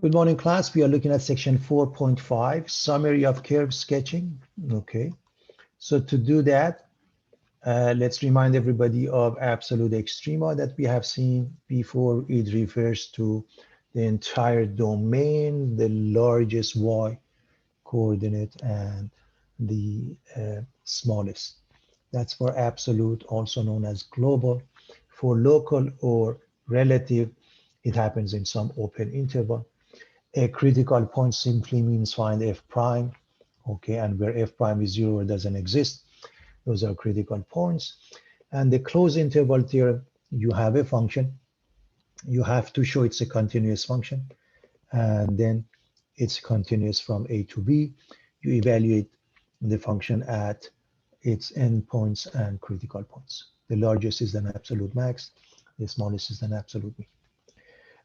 Good morning, class. We are looking at section 4.5, summary of curve sketching. Okay, so to do that, let's remind everybody of absolute extrema that we have seen before. It refers to the entire domain, the largest y coordinate and the smallest. That's for absolute, also known as global. For local or relative, it happens in some open interval. A critical point simply means find f prime, okay, and where f prime is 0 or doesn't exist, those are critical points. And the closed interval theorem, you have a function, you have to show it's a continuous function, and then it's continuous from A to B. You evaluate the function at its endpoints and critical points. The largest is an absolute max, the smallest is an absolute mean.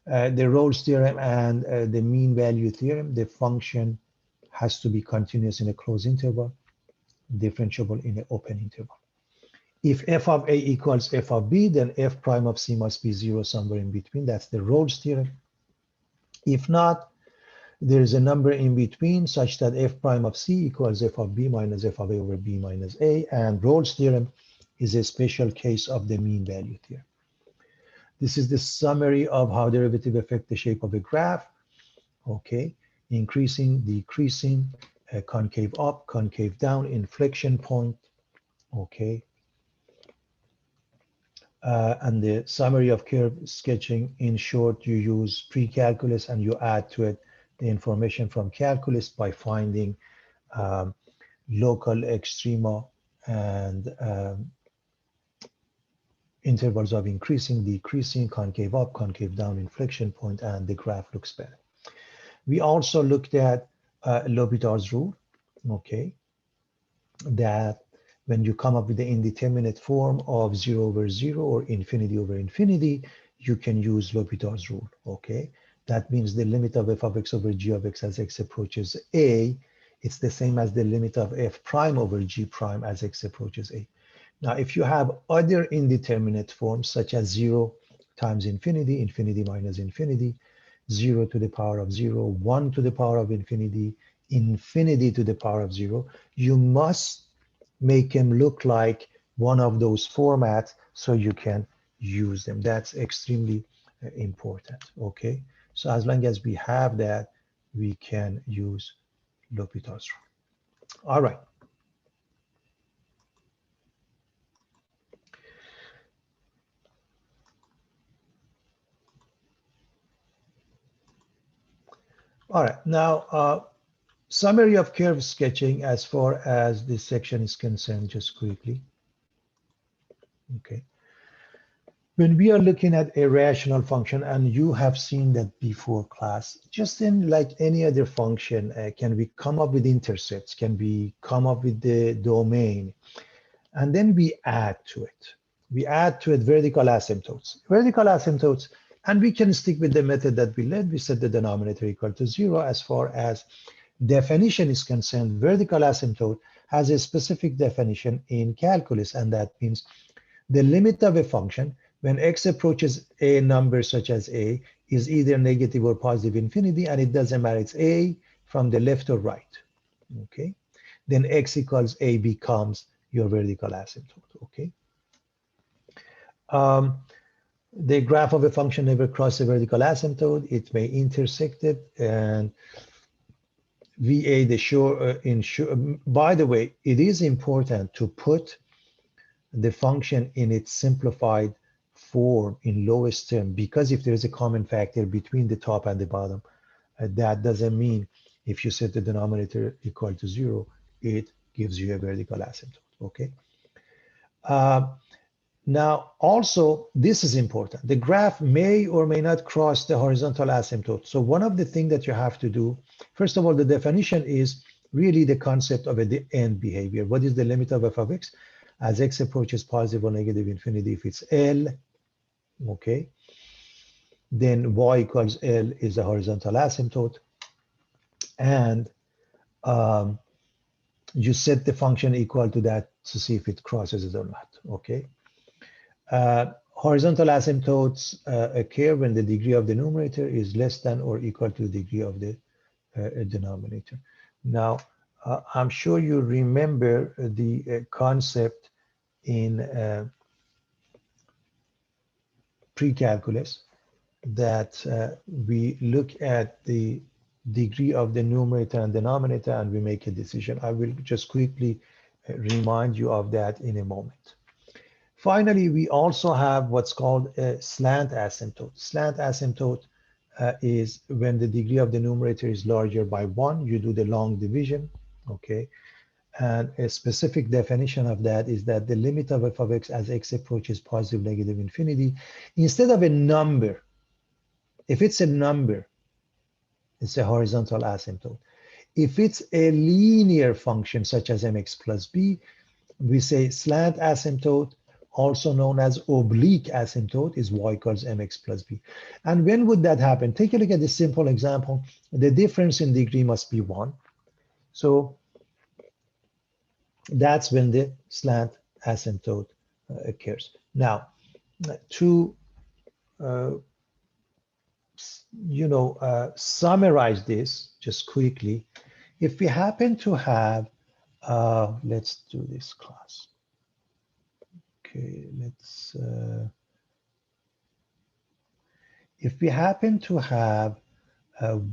The Rolle's theorem and the mean value theorem, the function has to be continuous in a closed interval, differentiable in an open interval. If f of a equals f of b, then f prime of c must be 0 somewhere in between. That's the Rolle's theorem. If not, there is a number in between such that f prime of c equals f of b minus f of a over b minus a, and Rolle's theorem is a special case of the mean value theorem. This is the summary of how derivative affect the shape of a graph. Okay, increasing, decreasing, concave up, concave down, inflection point. Okay, and the summary of curve sketching, in short, you use pre-calculus and you add to it the information from calculus by finding local extrema and intervals of increasing, decreasing, concave up, concave down, inflection point, and the graph looks better. We also looked at L'Hopital's rule, okay, that when you come up with the indeterminate form of 0 over 0 or infinity over infinity, you can use L'Hopital's rule, okay? That means the limit of f of x over g of x as x approaches a, it's the same as the limit of f prime over g prime as x approaches a. Now, if you have other indeterminate forms such as 0 times infinity, infinity minus infinity, 0 to the power of 0, 1 to the power of infinity, infinity to the power of 0, you must make them look like one of those formats so you can use them. That's extremely important, okay? So as long as we have that, we can use L'Hopital's rule. All right. All right, now summary of curve sketching as far as this section is concerned, just quickly. Okay. When we are looking at a rational function, and you have seen that before, class, just in like any other function, can we come up with intercepts? Can we come up with the domain? And then we add to it. We add to it vertical asymptotes. Vertical asymptotes, and we can stick with the method that we learned. We set the denominator equal to 0. As far as definition is concerned, vertical asymptote has a specific definition in calculus, and that means the limit of a function when x approaches a number such as a is either negative or positive infinity, and it doesn't matter, it's a from the left or right, okay? Then x equals a becomes your vertical asymptote, okay? The graph of a function never crosses a vertical asymptote. It may intersect it, and VA, by the way, it is important to put the function in its simplified form in lowest term, because if there's a common factor between the top and the bottom, that doesn't mean if you set the denominator equal to 0, it gives you a vertical asymptote, okay? Now, also, this is important. The graph may or may not cross the horizontal asymptote. So one of the things that you have to do, first of all, the definition is really the concept of the end behavior. What is the limit of f of x? As x approaches positive or negative infinity, if it's L, okay, then y equals L is the horizontal asymptote. And you set the function equal to that to see if it crosses it or not, okay? Horizontal asymptotes occur when the degree of the numerator is less than or equal to the degree of the denominator. Now, I'm sure you remember the concept in pre-calculus that we look at the degree of the numerator and denominator and we make a decision. I will just quickly remind you of that in a moment. Finally, we also have what's called a slant asymptote. Slant asymptote is when the degree of the numerator is larger by 1, you do the long division, okay? And a specific definition of that is that the limit of f of x as x approaches positive, negative, infinity, instead of a number, if it's a number, it's a horizontal asymptote. If it's a linear function such as mx plus b, we say slant asymptote, also known as oblique asymptote, is y equals mx plus b. And when would that happen? Take a look at this simple example. The difference in degree must be 1. So that's when the slant asymptote occurs. Now, to summarize this just quickly, if we happen to have, let's do this class. Okay, let's, if we happen to have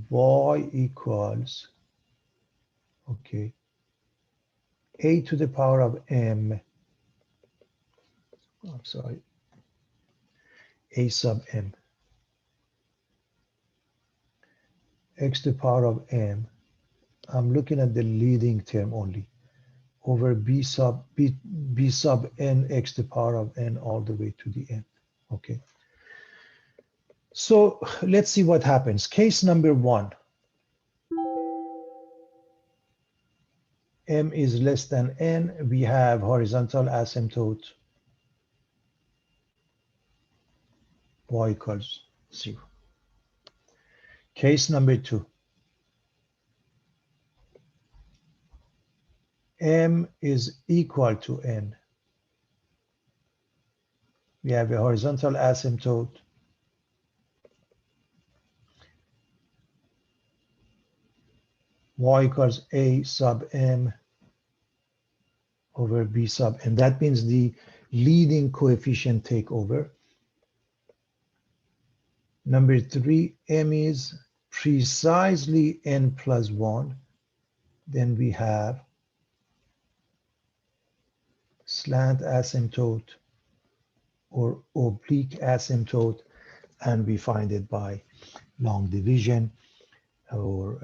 y equals, okay, a to the power of m, I'm sorry, a sub m, x to the power of m, I'm looking at the leading term only, over b sub n x to the power of n all the way to the n, okay? So let's see what happens. Case number 1, m is less than n, we have horizontal asymptote y equals 0. Case number 2, m is equal to n. We have a horizontal asymptote y equals a sub m over b sub n. That means the leading coefficient take over. Number 3, m is precisely n plus 1. Then we have slant asymptote or oblique asymptote, and we find it by long division or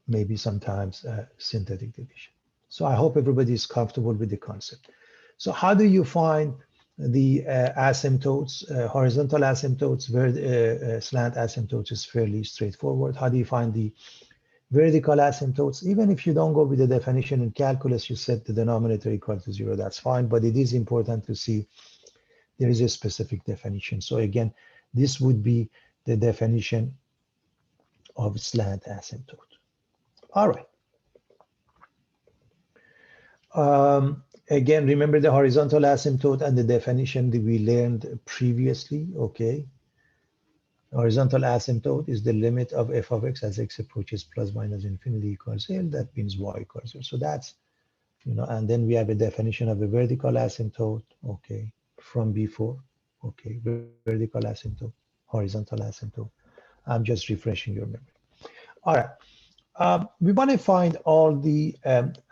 maybe sometimes synthetic division. So I hope everybody is comfortable with the concept. So how do you find the asymptotes, horizontal asymptotes, where slant asymptotes is fairly straightforward. How do you find the vertical asymptotes? Even if you don't go with the definition in calculus, you set the denominator equal to 0, that's fine, but it is important to see there is a specific definition. So again, this would be the definition of slant asymptote. All right. Again, remember the horizontal asymptote and the definition that we learned previously, okay? Horizontal asymptote is the limit of f of x as x approaches plus minus infinity equals L. That means y equals 0. So that's, and then we have a definition of a vertical asymptote, okay, from before, okay, vertical asymptote, horizontal asymptote. I'm just refreshing your memory. All right. We want to find all the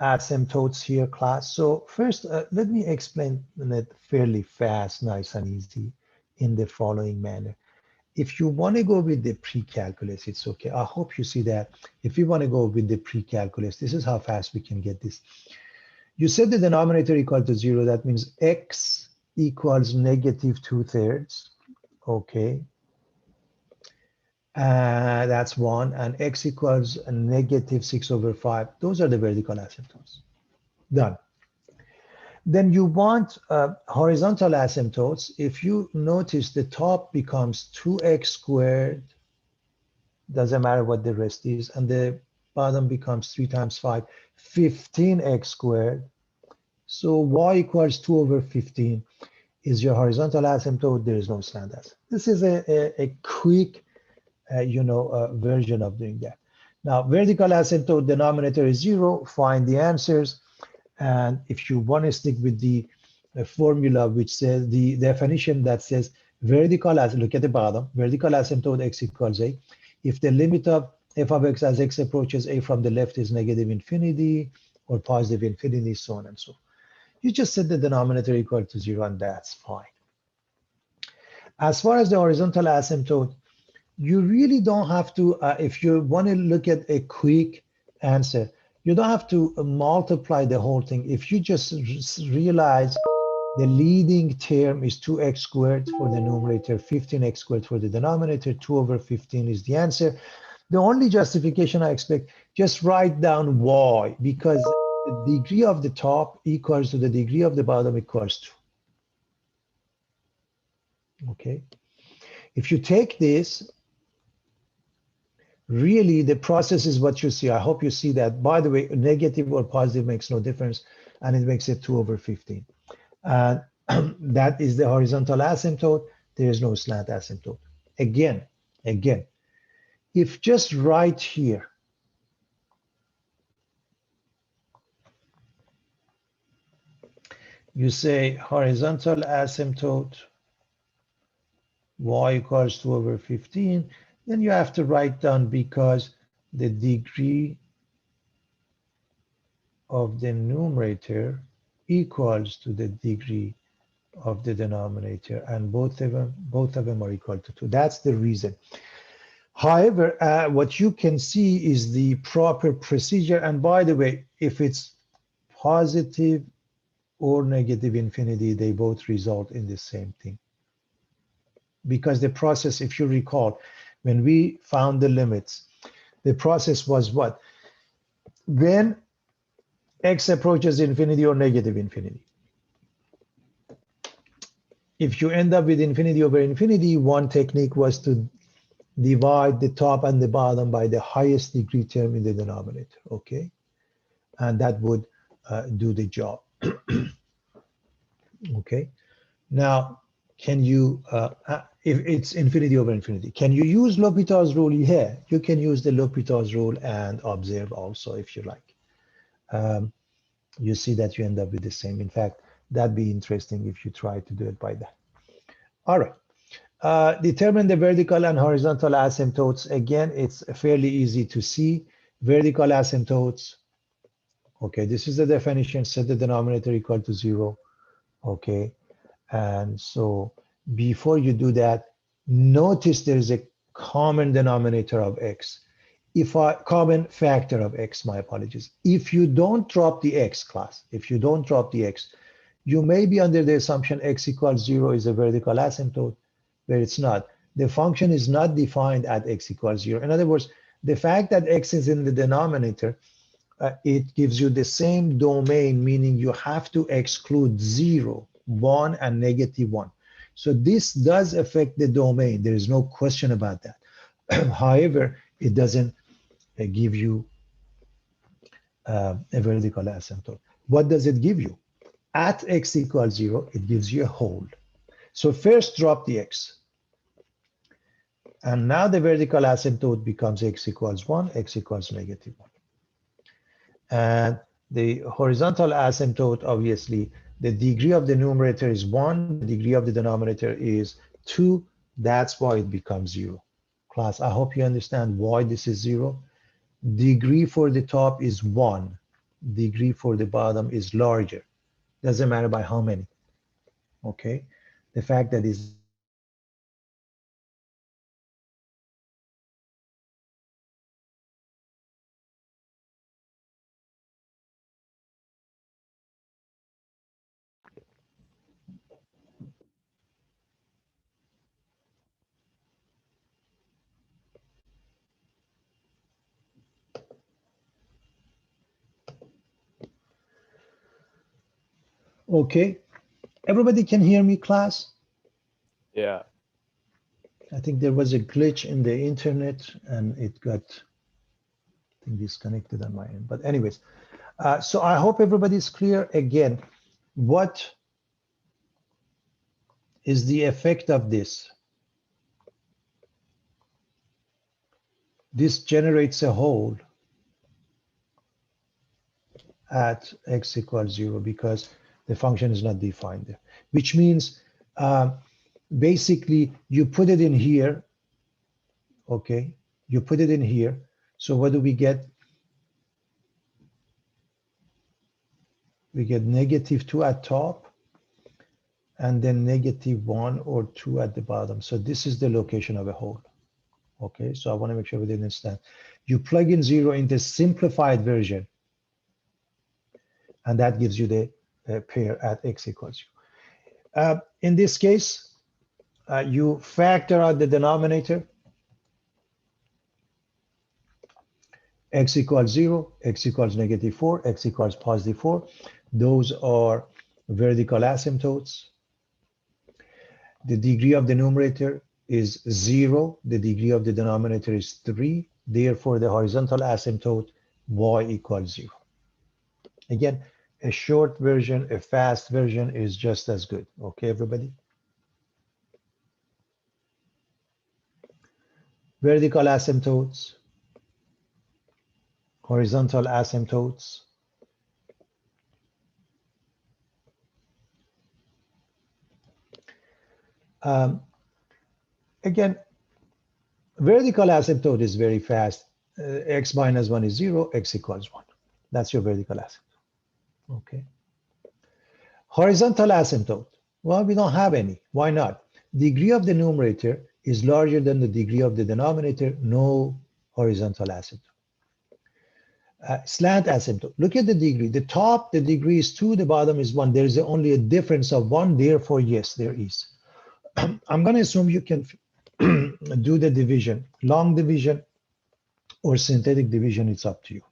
asymptotes here, class. So first, let me explain it fairly fast, nice and easy in the following manner. If you want to go with the pre-calculus, it's okay. I hope you see that. If you want to go with the pre-calculus, this is how fast we can get this. You set the denominator equal to 0. That means x equals negative 2/3, okay? That's 1, and x equals a negative 6/5. Those are the vertical asymptotes. Done. Then you want horizontal asymptotes. If you notice, the top becomes 2x squared, doesn't matter what the rest is, and the bottom becomes 3 times 5, 15x squared. So y equals 2/15. is your horizontal asymptote, there is no slant asymptote. This is a quick version of doing that. Now, vertical asymptote denominator is 0, find the answers. And if you want to stick with the formula, which says the definition that says vertical asymptote, look at the bottom, vertical asymptote x equals a. If the limit of f of x as x approaches a from the left is negative infinity or positive infinity, so on and so on. You just set the denominator equal to 0, and that's fine. As far as the horizontal asymptote, you really don't have to, if you want to look at a quick answer, you don't have to multiply the whole thing. If you just realize the leading term is 2x squared for the numerator, 15x squared for the denominator, 2 over 15 is the answer. The only justification I expect, just write down y, because the degree of the top equals to the degree of the bottom equals 2. Okay. If you take this, really the process is what you see. I hope you see that. By the way, negative or positive makes no difference, and it makes it 2 over 15. And that is the horizontal asymptote. There is no slant asymptote. Again, if just right here, you say horizontal asymptote y equals 2 over 15, then you have to write down because the degree of the numerator equals to the degree of the denominator, and both of them are equal to 2. That's the reason. However, what you can see is the proper procedure. And by the way, if it's positive or negative infinity, they both result in the same thing. Because the process, if you recall, when we found the limits, the process was what? When x approaches infinity or negative infinity. If you end up with infinity over infinity, one technique was to divide the top and the bottom by the highest degree term in the denominator, okay? And that would do the job. Okay. Now, can you, if it's infinity over infinity, can you use L'Hopital's rule? Yeah, you can use the L'Hopital's rule and observe also if you like. You see that you end up with the same. In fact, that'd be interesting if you try to do it by that. All right. Determine the vertical and horizontal asymptotes. Again, it's fairly easy to see. Vertical asymptotes. Okay, this is the definition. Set the denominator equal to 0. Okay. And so before you do that, notice there is a common denominator of x. Common factor of x, my apologies. If you don't drop the x, class, if you don't drop the x, you may be under the assumption x equals 0 is a vertical asymptote, where it's not. The function is not defined at x equals 0. In other words, the fact that x is in the denominator, it gives you the same domain, meaning you have to exclude 0, 1, and -1. So this does affect the domain. There is no question about that. However, it doesn't give you a vertical asymptote. What does it give you? At x equals 0, it gives you a hole. So first drop the x. And now the vertical asymptote becomes x equals 1, x equals -1. And the horizontal asymptote, obviously, the degree of the numerator is 1, the degree of the denominator is 2. That's why it becomes 0. Class, I hope you understand why this is 0. Degree for the top is 1. Degree for the bottom is larger. Doesn't matter by how many. Okay? The fact that is okay. Everybody can hear me, class? Yeah. I think there was a glitch in the internet and it got, I think, disconnected on my end. But anyways, so I hope everybody's clear. Again, what is the effect of this. This generates a hole at x equals 0 because the function is not defined there, which means basically you put it in here, okay? You put it in here. So what do we get? We get -2 at top and then -1 or 2 at the bottom. So this is the location of a hole. Okay, so I want to make sure we understand. You plug in 0 in the simplified version, and that gives you the pair at x equals 0. In this case, you factor out the denominator, x equals 0, x equals -4, x equals +4. Those are vertical asymptotes. The degree of the numerator is 0. The degree of the denominator is 3. Therefore, the horizontal asymptote y equals 0. Again, a short version, a fast version is just as good. Okay, everybody? Vertical asymptotes, horizontal asymptotes. Again, vertical asymptote is very fast. X minus 1 is 0, x equals 1. That's your vertical asymptote. Okay. Horizontal asymptote. Well, we don't have any. Why not? Degree of the numerator is larger than the degree of the denominator. No horizontal asymptote. Slant asymptote. Look at the degree. The top, the degree is 2. The bottom is 1. There is only a difference of 1. Therefore, yes, there is. I'm going to assume you can do the division, long division or synthetic division. It's up to you.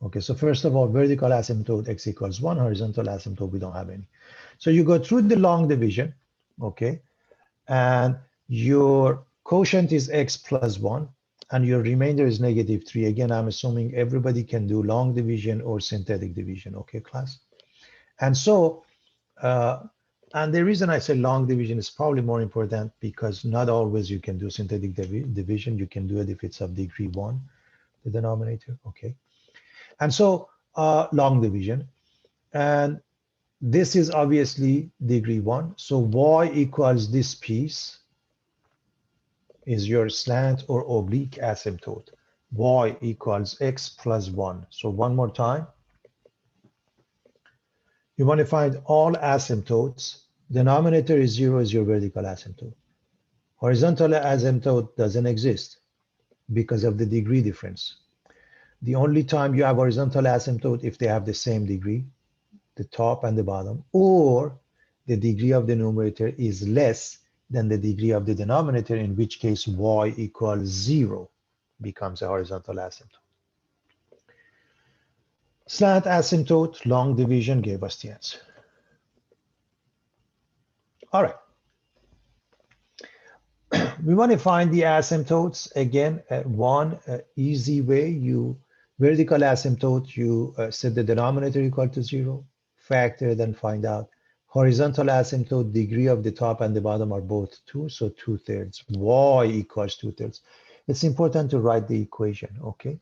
Okay, so first of all, vertical asymptote x equals 1, horizontal asymptote, we don't have any. So you go through the long division, okay, and your quotient is x plus 1, and your remainder is -3. Again, I'm assuming everybody can do long division or synthetic division, okay, class? And so, and the reason I say long division is probably more important because not always you can do synthetic division. You can do it if it's of degree 1, the denominator, okay? And so long division, and this is obviously degree 1. So y equals this piece is your slant or oblique asymptote. Y equals x plus 1. So one more time. You want to find all asymptotes. Denominator is 0 is your vertical asymptote. Horizontal asymptote doesn't exist because of the degree difference. The only time you have horizontal asymptote if they have the same degree, the top and the bottom, or the degree of the numerator is less than the degree of the denominator, in which case y equals 0 becomes a horizontal asymptote. Slant asymptote, long division gave us the answer. All right. We want to find the asymptotes. Again, one easy way, you vertical asymptote, you set the denominator equal to 0, factor, then find out. Horizontal asymptote, degree of the top and the bottom are both 2, so 2/3. Y equals 2/3. It's important to write the equation, okay?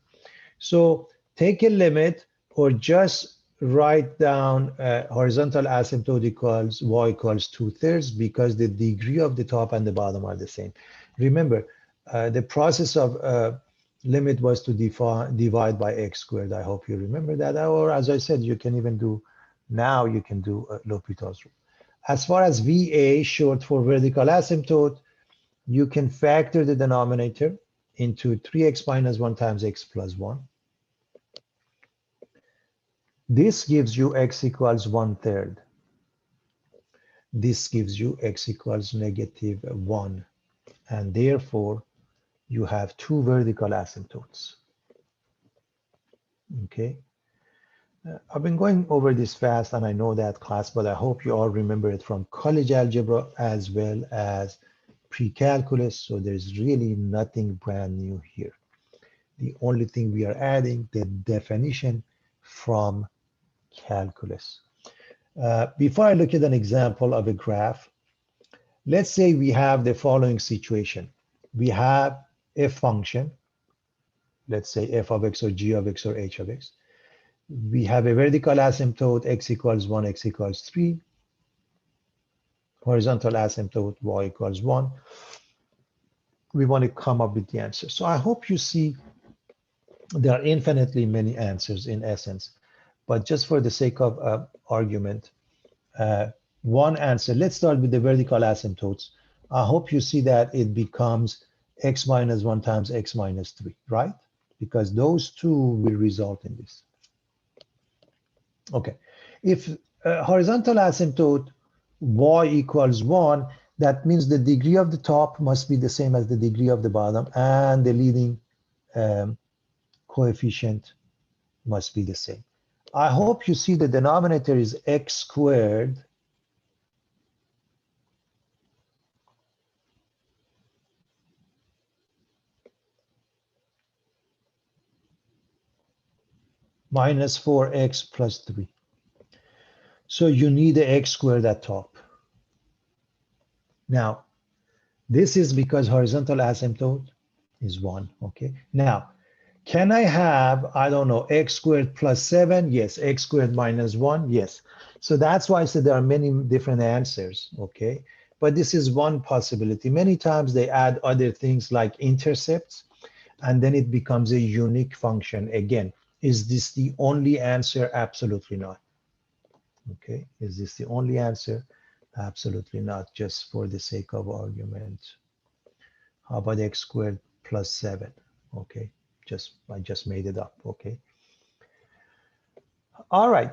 So take a limit or just write down horizontal asymptote equals y equals 2/3 because the degree of the top and the bottom are the same. Remember, the process of limit was to divide by x squared. I hope you remember that. Or as I said, you can even do, now you can do L'Hopital's rule. As far as VA, short for vertical asymptote, you can factor the denominator into 3x minus 1 times x plus 1. This gives you x equals 1/3. This gives you x equals -1. And therefore, you have 2 vertical asymptotes. Okay. I've been going over this fast, and I know that class, but I hope you all remember it from college algebra as well as pre-calculus. So there's really nothing brand new here. The only thing we are adding, the definition from calculus. Before I look at an example of a graph, Let's say we have the following situation. We have a function, let's say f of x or g of x or h of x. We have a vertical asymptote, x equals 1, x equals 3. Horizontal asymptote, y equals 1. We want to come up with the answer. So I hope you see there are infinitely many answers in essence, but just for the sake of argument, one answer, let's start with the vertical asymptotes. I hope you see that it becomes x minus 1 times x minus 3, right? Because those two will result in this. Okay, if horizontal asymptote y equals 1, that means the degree of the top must be the same as the degree of the bottom, and the leading coefficient must be the same. I hope you see the denominator is x squared minus 4x plus 3. So you need the x squared at top. Now, this is because horizontal asymptote is 1, okay? Now, can I have, I don't know, x squared plus 7? Yes. X squared minus 1? Yes. So that's why I said there are many different answers, okay? But this is one possibility. Many times they add other things like intercepts, and then it becomes a unique function. Again, is this the only answer? Absolutely not. Okay, is this the only answer? Absolutely not, just for the sake of argument. How about x squared plus 7? Okay, I just made it up, okay. All right,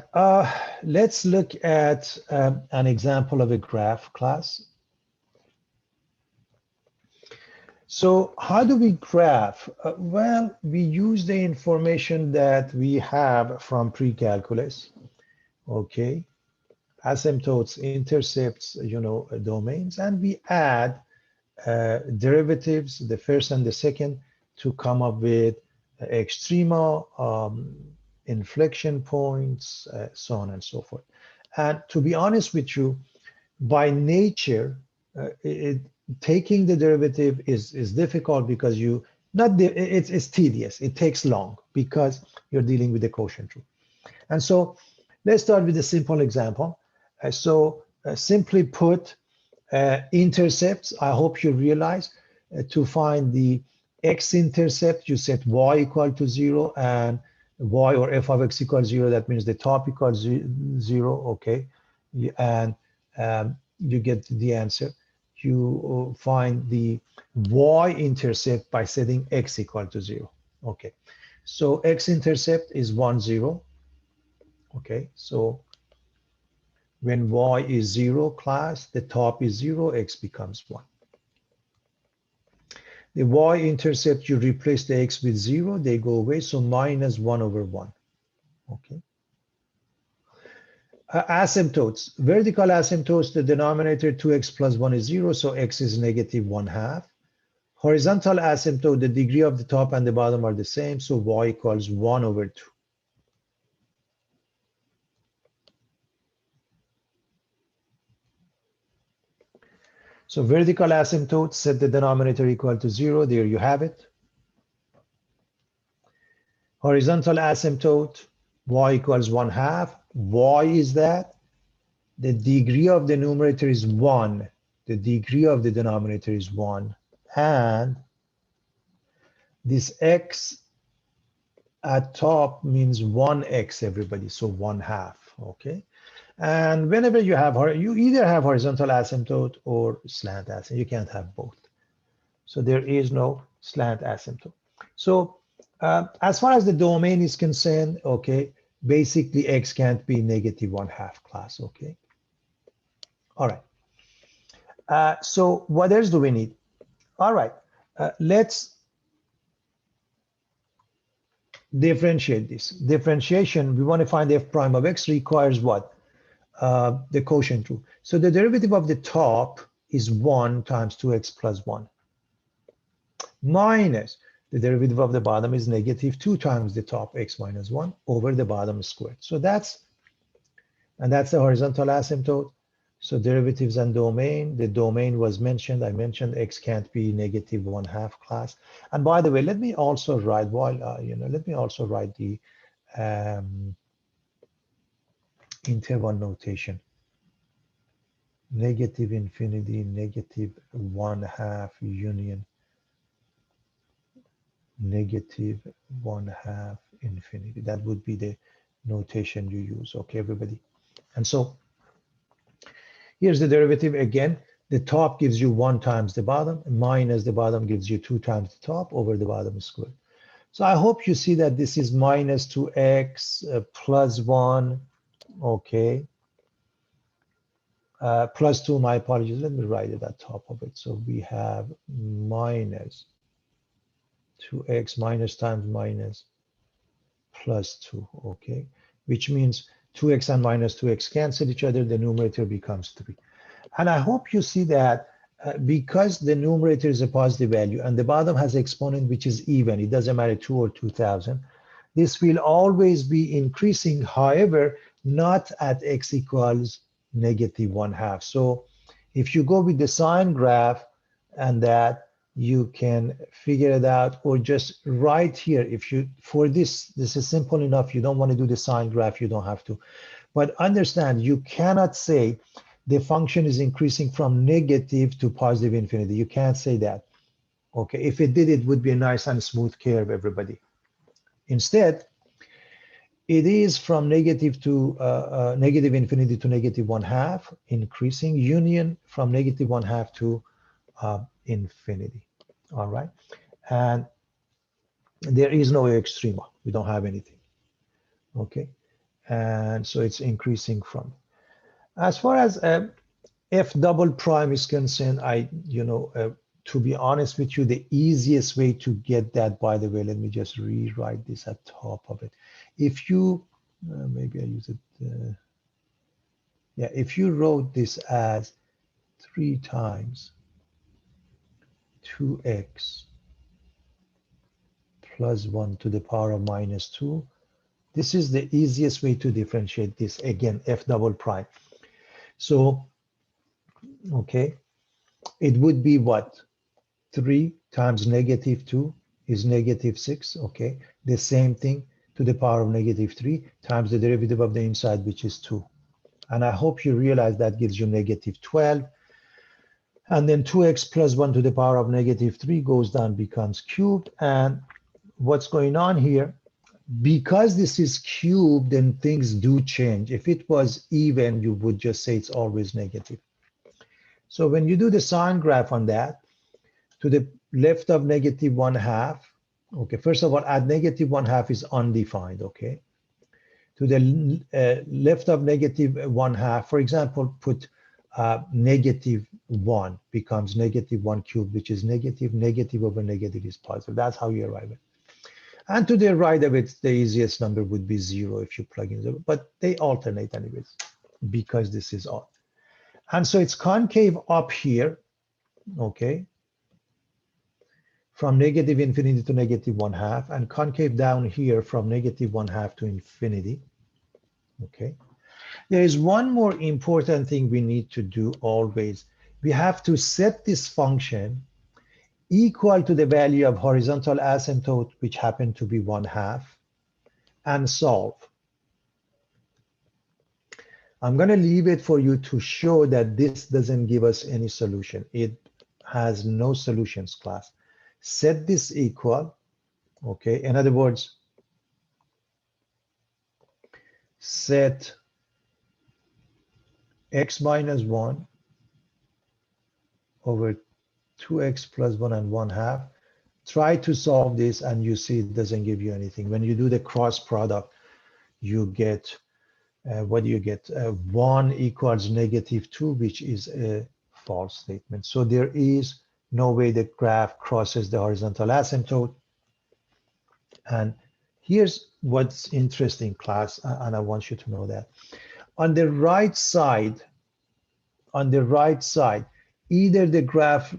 let's look at an example of a graph class. So how do we graph? Well, we use the information that we have from pre-calculus, okay. Asymptotes, intercepts, domains, and we add derivatives, the first and the second, to come up with extrema, inflection points, so on and so forth. And to be honest with you, by nature, taking the derivative is difficult because it's tedious. It takes long because you're dealing with the quotient rule. And so let's start with a simple example. Simply put, intercepts, I hope you realize, to find the x-intercept, you set y equal to 0 and y or f of x equals 0. That means the top equals 0, okay? And you get the answer. You find the y-intercept by setting x equal to 0, okay? So x-intercept is 1, 0, okay? So when y is 0, class, the top is 0, x becomes 1. The y-intercept, you replace the x with 0, they go away, so minus 1 over 1, okay? Asymptotes, vertical asymptotes, the denominator 2x plus 1 is 0, so x is negative 1/2. Horizontal asymptote, the degree of the top and the bottom are the same, so y equals 1 over 2. So vertical asymptote, set the denominator equal to 0. There you have it. Horizontal asymptote, y equals 1/2. Why is that? The degree of the numerator is 1. The degree of the denominator is 1. And this x at top means 1x, everybody. So 1/2, okay? And whenever you either have horizontal asymptote or slant asymptote. You can't have both. So there is no slant asymptote. So as far as the domain is concerned, okay, basically x can't be negative 1/2, class, okay? All right. So what else do we need? All right, let's differentiate this. Differentiation, we want to find f prime of x requires what? The quotient rule. So the derivative of the top is 1 times 2x plus 1 minus the derivative of the bottom is negative 2 times the top, x minus 1 over the bottom squared. So that's the horizontal asymptote. So derivatives and domain, the domain was mentioned. I mentioned X can't be negative 1/2 class. And by the way, let me also write let me also write the interval notation. Negative infinity, negative 1/2 union, negative 1/2 infinity. That would be the notation you use. Okay, everybody. And so here's the derivative again. The top gives you 1 times the bottom, minus the bottom gives you 2 times the top over the bottom squared. So I hope you see that this is minus 2x plus 1, okay. Plus 2, my apologies. Let me write it at top of it. So we have minus 2x minus times minus plus 2, okay. Which means 2x and minus 2x cancel each other. The numerator becomes 3. And I hope you see that because the numerator is a positive value and the bottom has exponent which is even, it doesn't matter 2 or 2000, this will always be increasing, however, not at x equals negative 1/2. So if you go with the sign graph and that, you can figure it out, or just right here, if you, for this is simple enough. You don't want to do the sign graph, you don't have to. But understand, you cannot say the function is increasing from negative to positive infinity. You can't say that. Okay, if it did, it would be a nice and smooth curve, everybody. Instead, it is from negative to negative infinity to negative 1/2, increasing, union from negative 1/2 to infinity. All right, and there is no extrema. We don't have anything. Okay, and so it's increasing from. As far as f double prime is concerned, to be honest with you, the easiest way to get that, by the way, let me just rewrite this at top of it. If you, maybe I use it, yeah, if you wrote this as 3 times 2x plus 1 to the power of minus 2, this is the easiest way to differentiate this, again, f double prime. So, okay, it would be what? 3 times negative 2 is negative 6, okay? The same thing to the power of negative 3 times the derivative of the inside, which is 2. And I hope you realize that gives you negative 12. And then 2x plus 1 to the power of negative 3 goes down, becomes cubed. And what's going on here, because this is cubed, then things do change. If it was even, you would just say it's always negative. So when you do the sign graph on that, to the left of negative 1/2, okay, first of all, at negative 1/2 is undefined, okay? To the left of negative 1/2, for example, put negative 1 becomes negative 1 cubed, which is negative. Negative over negative is positive. That's how you arrive at it. And to the right of it, the easiest number would be 0 if you plug in 0, but they alternate anyways, because this is odd. And so it's concave up here, okay, from negative infinity to negative 1/2, and concave down here from negative 1/2 to infinity. Okay. There is one more important thing we need to do always. We have to set this function equal to the value of horizontal asymptote, which happen to be 1/2, and solve. I'm going to leave it for you to show that this doesn't give us any solution. It has no solutions, class. Set this equal, okay? In other words, set x minus 1 over 2x plus 1 and 1/2. Try to solve this and you see it doesn't give you anything. When you do the cross product, you get, what do you get? 1 equals negative 2, which is a false statement. So there is no way the graph crosses the horizontal asymptote. And here's what's interesting, class, and I want you to know that. On the right side, either the graph,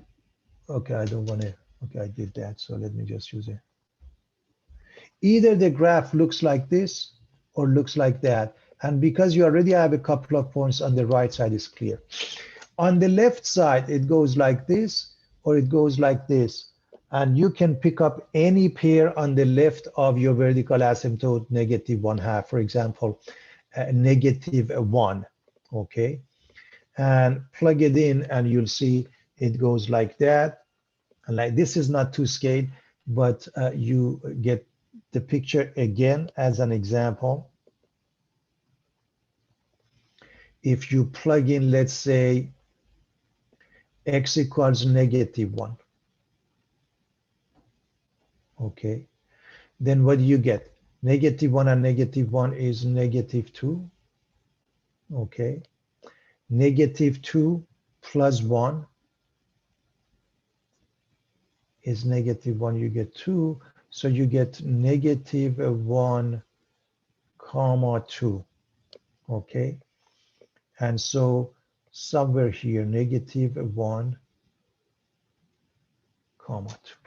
okay, I don't want to, okay, I did that, so let me just use it. Either the graph looks like this or looks like that. And because you already have a couple of points on the right side, is clear. On the left side, it goes like this, or it goes like this. And you can pick up any pair on the left of your vertical asymptote, -1/2, for example, -1, okay? And plug it in and you'll see it goes like that. And like this is not to scale, but you get the picture again as an example. If you plug in, let's say, x equals -1, okay, then what do you get? -1 and -1 is -2, okay. -2 plus 1 is -1, you get 2, so you get -1, comma 2, okay. And so somewhere here, -1, comma 2.